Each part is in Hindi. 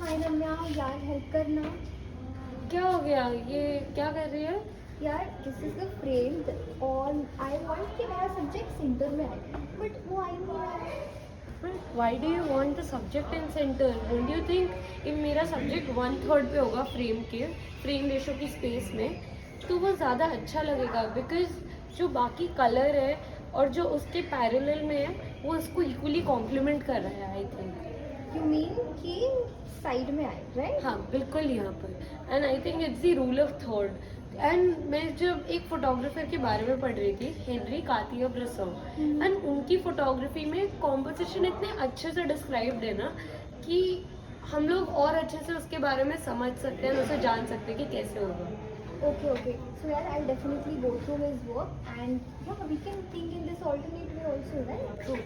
हाय रम्या, यार हेल्प करना। क्या हो गया? ये क्या कर रही है? यार दिस इज द फ्रेम और आई वांट कि मेरा सब्जेक्ट सेंटर में आए, बट वो आई नहीं रहा है। But why do you want the subject in centre? Don't you think if मेरा सब्जेक्ट 1/3 पे होगा फ्रेम रेशो की स्पेस में, तो वो ज़्यादा अच्छा लगेगा। बिकॉज जो बाकी कलर है और जो उसके पैरेलल में है वो उसको इक्वली कॉम्प्लीमेंट कर रहा है, आई थिंक। यू मीन कि साइड में आए, राइट? हाँ, बिल्कुल यहाँ पर। And I think it's the rule of third. And मैं जब एक फोटोग्राफर के बारे में पढ़ रही थी, हेनरी कार्टियर-ब्रेसॉ, एंड उनकी फोटोग्राफी में कॉम्पोजिशन इतने अच्छे से डिस्क्राइब्ड है ना कि हम लोग और अच्छे से उसके बारे में समझ सकते हैं, उसे जान सकते हैं कि कैसे होगा। Okay. So यार I'll definitely go through his work and yeah, we can think in this alternate way also, right? True.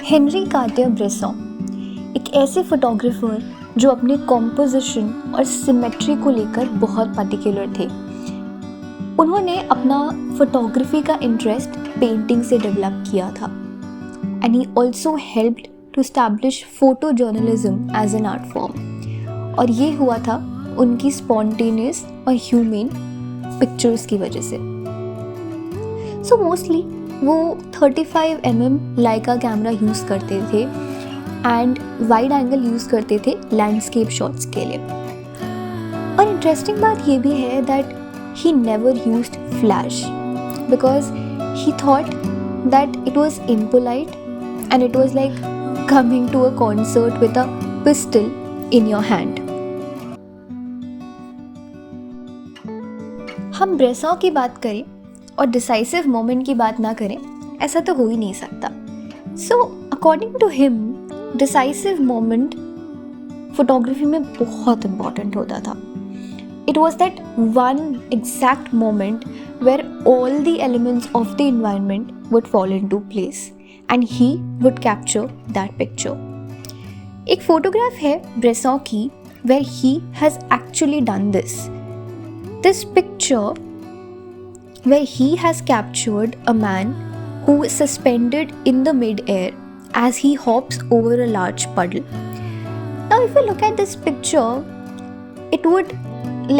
Henri Cartier Bresson एक ऐसे फोटोग्राफर जो अपने कॉम्पोजिशन और सिमेट्री को लेकर बहुत पर्टिकुलर थे। उन्होंने अपना फोटोग्राफी का इंटरेस्ट पेंटिंग से डेवलप किया था and he also helped to establish photo journalism as an art form. और ये हुआ था उनकी स्पॉन्टेनियस और ह्यूमन पिक्चर्स की वजह से। सो मोस्टली वो 35 mm लाइका कैमरा यूज़ करते थे एंड वाइड एंगल यूज़ करते थे लैंडस्केप शॉट्स के लिए। और इंटरेस्टिंग बात ये भी है that he never used flash because he thought that it was impolite and it was like coming to a concert with a pistol in your hand. हम ब्रेसॉ की बात करें और डिसाइसिव मोमेंट की बात ना करें, ऐसा तो हो ही नहीं सकता। So according to him decisive moment photography में बहुत इम्पॉर्टेंट होता था। It was that one exact moment where all the elements of the environment would fall in to place and he would capture that picture. एक फोटोग्राफ है ब्रेसॉ की where he has actually done this picture where he has captured a man who is suspended in the mid-air as he hops over a large puddle. Now if we look at this picture, it would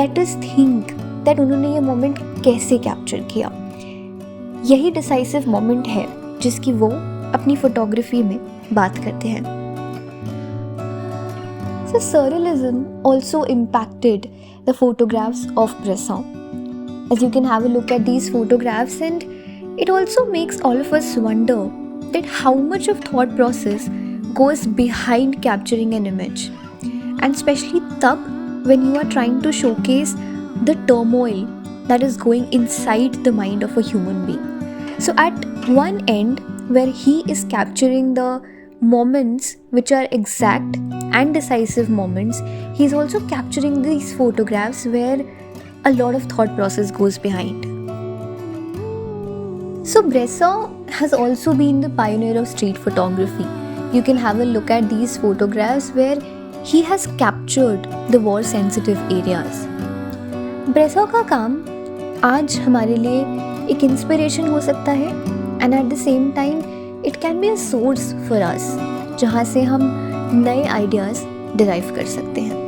let us think that उन्होंने ये मोमेंट कैसे कैप्चर किया। यही डिसाइसिव मोमेंट है जिसकी वो अपनी फोटोग्राफी में बात करते हैं। So surrealism also impacted the photographs of Bresson. As you can have a look at these photographs and it also makes all of us wonder that how much of thought process goes behind capturing an image, and especially tab when you are trying to showcase the turmoil that is going inside the mind of a human being. So at one end where he is capturing the moments which are exact and decisive moments, he is also capturing these photographs where a lot of thought process goes behind. So Bresson has also been the pioneer of street photography. You can have a look at these photographs where he has captured the war sensitive areas. Bresson का काम आज हमारे लिए एक इंस्पिरेशन हो सकता है and at the same time it can be a source for us जहाँ से हम नए आइडियाज़ डिराइव कर सकते हैं।